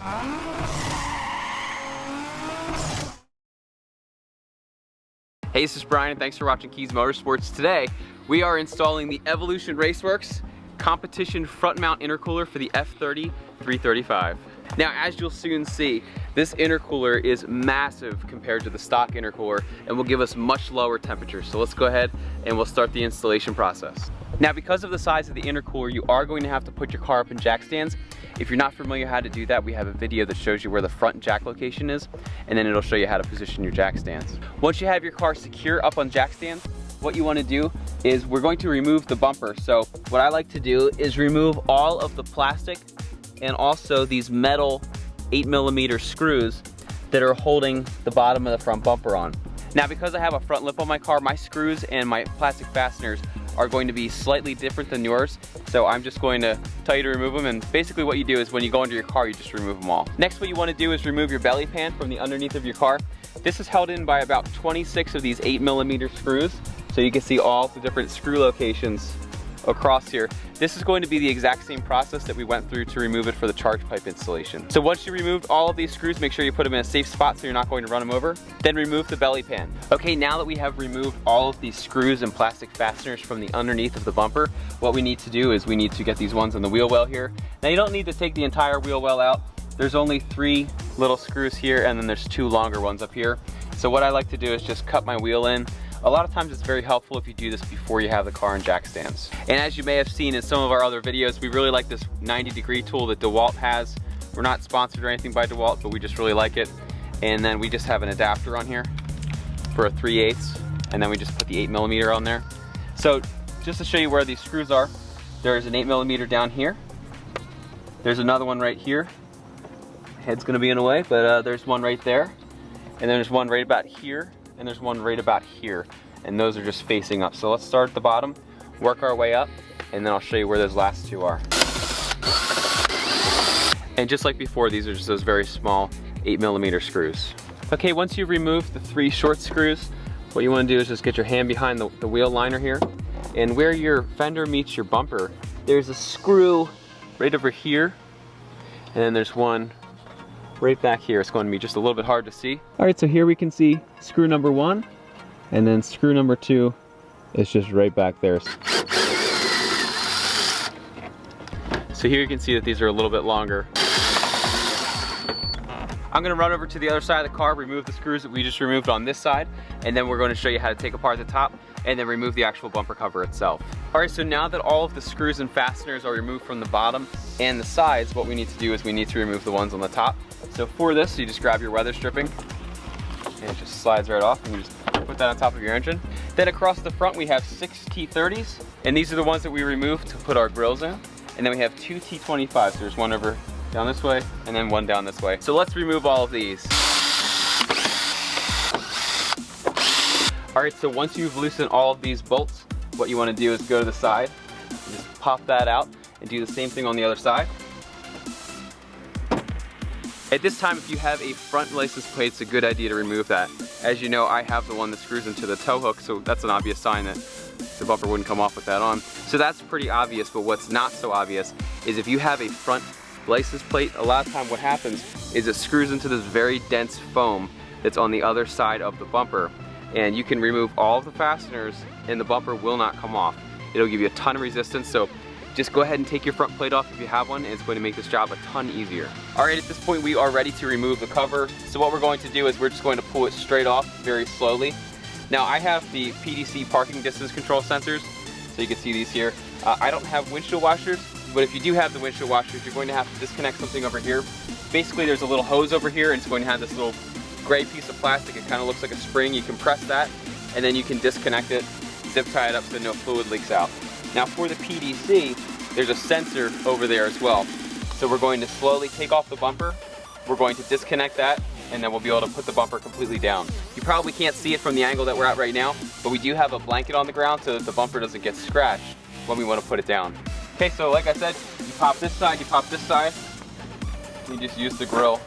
Hey, this is Bryan and thanks for watching Kies Motorsports. Today, we are installing the Evolution Racewerks competition front mount intercooler for the F30 335. Now, as you'll soon see, this intercooler is massive compared to the stock intercooler and will give us much lower temperatures. So let's go ahead and we'll start the installation process. Now, because of the size of the intercooler, you are going to have to put your car up in jack stands. If you're not familiar how to do that, we have a video that shows you where the front jack location is, and then it'll show you how to position your jack stands. Once you have your car secure up on jack stands, what you want to do is we're going to remove the bumper. So what I like to do is remove all of the plastic and also these metal 8mm screws that are holding the bottom of the front bumper on. Now, because I have a front lip on my car, my screws and my plastic fasteners are going to be slightly different than yours. So I'm just going to tell you to remove them, and basically what you do is when you go into your car, you just remove them all. Next, what you want to do is remove your belly pan from the underneath of your car. This is held in by about 26 of these 8mm screws. So you can see all the different screw locations across here. This is going to be the exact same process that we went through to remove it for the charge pipe installation. So once you removed all of these screws, make sure you put them in a safe spot so you're not going to run them over. Then remove the belly pan. Okay, now that we have removed all of these screws and plastic fasteners from the underneath of the bumper, what we need to do is we need to get these ones on the wheel well here. Now, you don't need to take the entire wheel well out. There's only 3 little screws here, and then there's 2 longer ones up here. So what I like to do is just cut my wheel in. A lot of times it's very helpful if you do this before you have the car in jack stands. And as you may have seen in some of our other videos, we really like this 90-degree tool that DeWalt has. We're not sponsored or anything by DeWalt, but we just really like it. And then we just have an adapter on here for a 3/8, and then we just put the 8mm on there. So just to show you where these screws are, there's an 8mm down here. There's another one right here. Head's gonna be in the way, but there's one right there. And then there's one right about here. And there's one right about here, and those are just facing up. So let's start at the bottom, work our way up, and then I'll show you where those last 2 are. And just like before, these are just those very small 8mm screws. Okay, once you've removed the 3 short screws, what you want to do is just get your hand behind the wheel liner here, and where your fender meets your bumper, there's a screw right over here, and then there's one right back here. It's going to be just a little bit hard to see. All right, so here we can see screw number 1, and then screw number 2 is just right back there. So here you can see that these are a little bit longer. I'm gonna run over to the other side of the car, remove the screws that we just removed on this side, and then we're going to show you how to take apart the top and then remove the actual bumper cover itself. All right, so now that all of the screws and fasteners are removed from the bottom and the sides, what we need to do is we need to remove the ones on the top. So for this, you just grab your weather stripping, and it just slides right off, and you just put that on top of your engine. Then across the front, we have 6 T30s, and these are the ones that we removed to put our grills in. And then we have 2 T25s. So there's one over down this way, and then one down this way. So let's remove all of these. All right, so once you've loosened all of these bolts, what you want to do is go to the side, just pop that out, and do the same thing on the other side. At this time, if you have a front license plate, it's a good idea to remove that. As you know, I have the one that screws into the tow hook, so that's an obvious sign that the bumper wouldn't come off with that on. So that's pretty obvious, but what's not so obvious is if you have a front license plate, a lot of time what happens is it screws into this very dense foam that's on the other side of the bumper, and you can remove all of the fasteners and the bumper will not come off. It'll give you a ton of resistance, so just go ahead and take your front plate off if you have one, and it's going to make this job a ton easier. All right, at this point we are ready to remove the cover. So what we're going to do is we're just going to pull it straight off very slowly. Now, I have the PDC parking distance control sensors, so you can see these here. I don't have windshield washers, but if you do have the windshield washers, you're going to have to disconnect something over here. Basically, there's a little hose over here, and it's going to have this little gray piece of plastic. It kind of looks like a spring. You can press that, and then you can disconnect it, zip tie it up so no fluid leaks out. Now for the PDC, there's a sensor over there as well. So we're going to slowly take off the bumper, we're going to disconnect that, and then we'll be able to put the bumper completely down. You probably can't see it from the angle that we're at right now, but we do have a blanket on the ground so that the bumper doesn't get scratched when we want to put it down. Okay, so like I said, you pop this side, you pop this side, you just use the grill.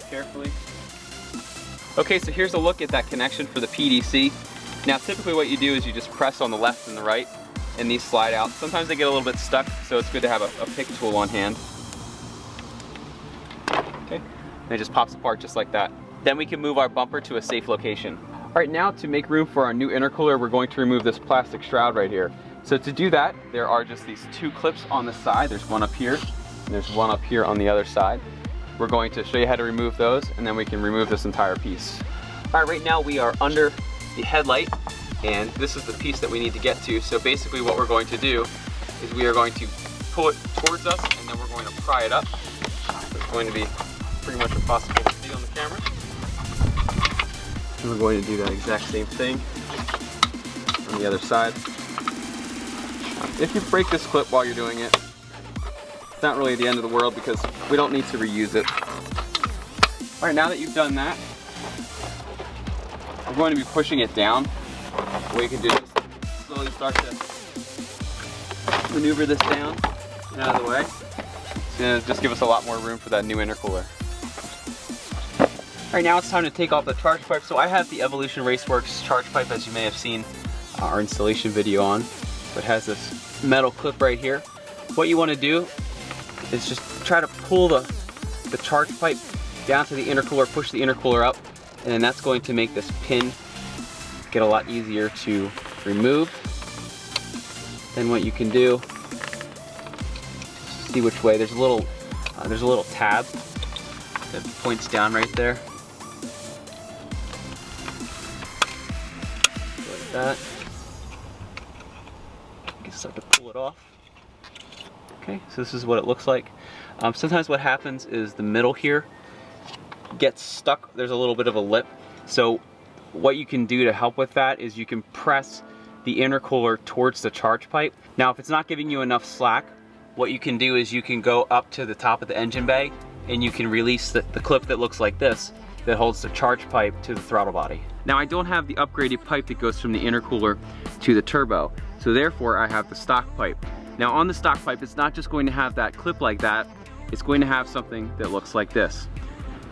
carefully. Okay, so here's a look at that connection for the PDC. Now typically what you do is you just press on the left and the right and these slide out. Sometimes they get a little bit stuck, so it's good to have a pick tool on hand. Okay, and it just pops apart just like that. Then we can move our bumper to a safe location. All right, now to make room for our new intercooler, we're going to remove this plastic shroud right here. So to do that, there are just these two clips on the side. There's one up here, and there's one up here on the other side. We're going to show you how to remove those, and then we can remove this entire piece. All right, right now we are under the headlight, and this is the piece that we need to get to. So basically what we're going to do is we are going to pull it towards us, and then we're going to pry it up. So it's going to be pretty much impossible to see on the camera. And we're going to do that exact same thing on the other side. If you break this clip while you're doing it, it's not really the end of the world because we don't need to reuse it. All right, now that you've done that, we're going to be pushing it down. What you can do is slowly start to maneuver this down and out of the way. It's going to just give us a lot more room for that new intercooler. All right, now it's time to take off the charge pipe. So I have the Evolution Racewerks charge pipe, as you may have seen our installation video on. It has this metal clip right here. What you want to do is just try to pull the charge pipe down to the intercooler, push the intercooler up, and then that's going to make this pin get a lot easier to remove. Then what you can do, see which way, there's a little tab that points down right there. Like that. You can start to pull it off. Okay, so this is what it looks like. Sometimes what happens is the middle here gets stuck. There's a little bit of a lip. So what you can do to help with that is you can press the intercooler towards the charge pipe. Now if it's not giving you enough slack, what you can do is you can go up to the top of the engine bay and you can release the clip that looks like this that holds the charge pipe to the throttle body. Now I don't have the upgraded pipe that goes from the intercooler to the turbo, so therefore I have the stock pipe. Now on the stock pipe, it's not just going to have that clip like that, it's going to have something that looks like this.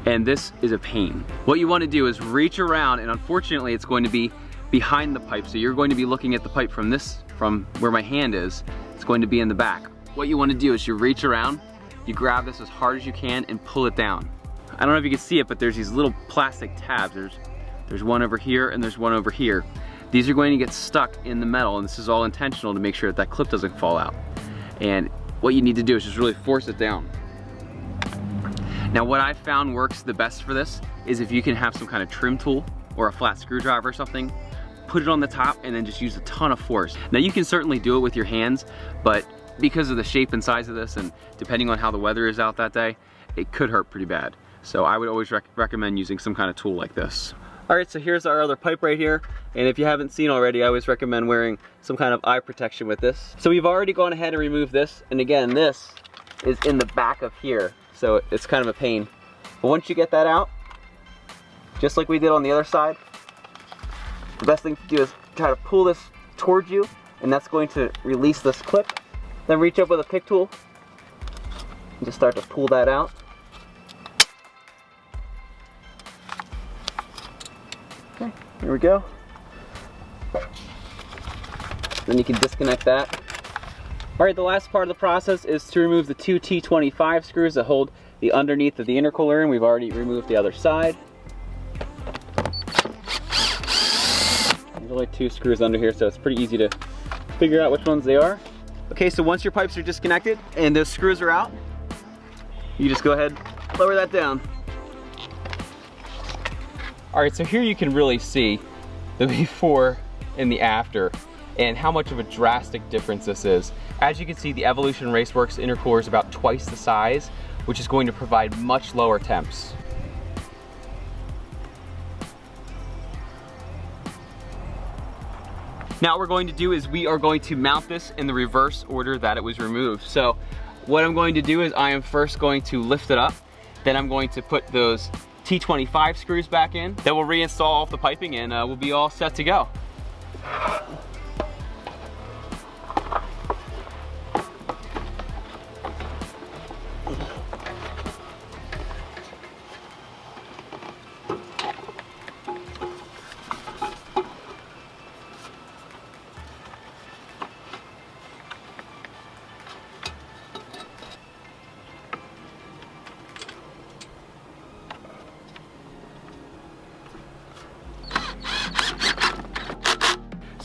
And this is a pain. What you want to do is reach around, and unfortunately it's going to be behind the pipe, so you're going to be looking at the pipe from where my hand is. It's going to be in the back. What you want to do is you reach around, you grab this as hard as you can and pull it down. I don't know if you can see it, but there's these little plastic tabs. There's one over here and there's one over here. These are going to get stuck in the metal, and this is all intentional to make sure that that clip doesn't fall out. And what you need to do is just really force it down. Now what I found works the best for this is if you can have some kind of trim tool or a flat screwdriver or something, put it on the top and then just use a ton of force. Now you can certainly do it with your hands, but because of the shape and size of this and depending on how the weather is out that day, it could hurt pretty bad. So I would always recommend using some kind of tool like this. All right, so here's our other pipe right here. And if you haven't seen already, I always recommend wearing some kind of eye protection with this. So we've already gone ahead and removed this. And again, this is in the back of here. So it's kind of a pain. But once you get that out, just like we did on the other side, the best thing to do is try to pull this towards you, and that's going to release this clip. Then reach up with a pick tool and just start to pull that out. Okay, here we go. Then you can disconnect that. All right, the last part of the process is to remove the two T25 screws that hold the underneath of the intercooler, and we've already removed the other side. There's only two screws under here, so it's pretty easy to figure out which ones they are. Okay, so once your pipes are disconnected and those screws are out, you just go ahead, lower that down. All right, so here you can really see the before and the after and how much of a drastic difference this is. As you can see, the Evolution Racewerks intercooler is about twice the size, which is going to provide much lower temps. Now what we're going to do is we are going to mount this in the reverse order that it was removed. So what I'm going to do is I am first going to lift it up, then I'm going to put those T25 screws back in, then we'll reinstall all the piping and we'll be all set to go.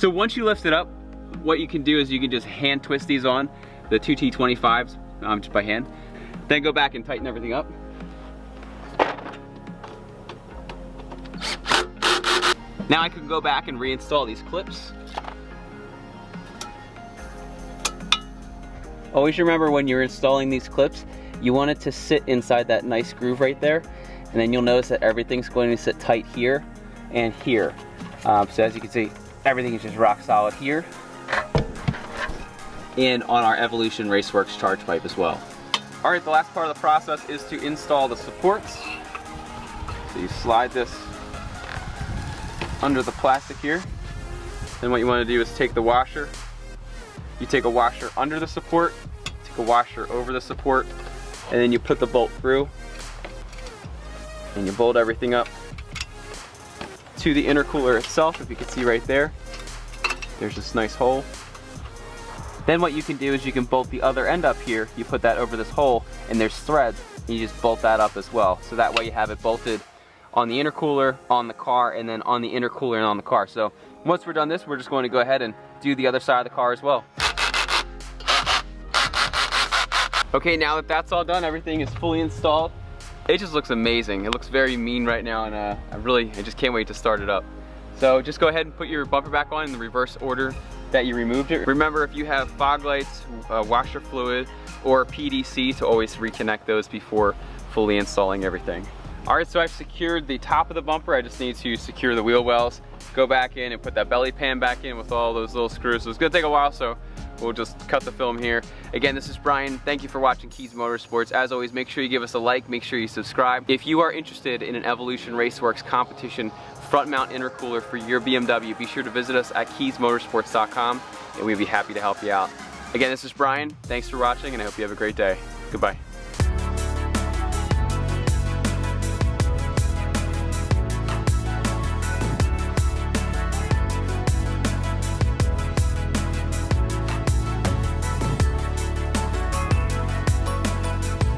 So once you lift it up, what you can do is you can just hand twist these on, the 2T25s, just by hand. Then go back and tighten everything up. Now I can go back and reinstall these clips. Always remember when you're installing these clips, you want it to sit inside that nice groove right there. And then you'll notice that everything's going to sit tight here and here. So as you can see, everything is just rock solid here. And on our Evolution Racewerks charge pipe as well. All right, the last part of the process is to install the supports. So you slide this under the plastic here. Then what you want to do is take the washer. You take a washer under the support, take a washer over the support, and then you put the bolt through. And you bolt everything up to the intercooler itself. If you can see right there, there's this nice hole. Then what you can do is you can bolt the other end up here. You put that over this hole, and there's threads, and you just bolt that up as well. So that way you have it bolted on the intercooler, on the car, and then on the intercooler and on the car. So once we're done this, we're just going to go ahead and do the other side of the car as well. Okay, now that that's all done, everything is fully installed. It just looks amazing. It looks very mean right now, and I just can't wait to start it up. So just go ahead and put your bumper back on in the reverse order that you removed it. Remember, if you have fog lights, washer fluid, or PDC, to always reconnect those before fully installing everything. All right, so I've secured the top of the bumper. I just need to secure the wheel wells, go back in and put that belly pan back in with all those little screws. So it's gonna take a while, so we'll just cut the film here. Again, this is Brian. Thank you for watching Kies Motorsports. As always, make sure you give us a like, make sure you subscribe. If you are interested in an Evolution Racewerks competition front mount intercooler for your BMW, be sure to visit us at kiesmotorsports.com and we'd be happy to help you out. Again, this is Brian. Thanks for watching, and I hope you have a great day. Goodbye.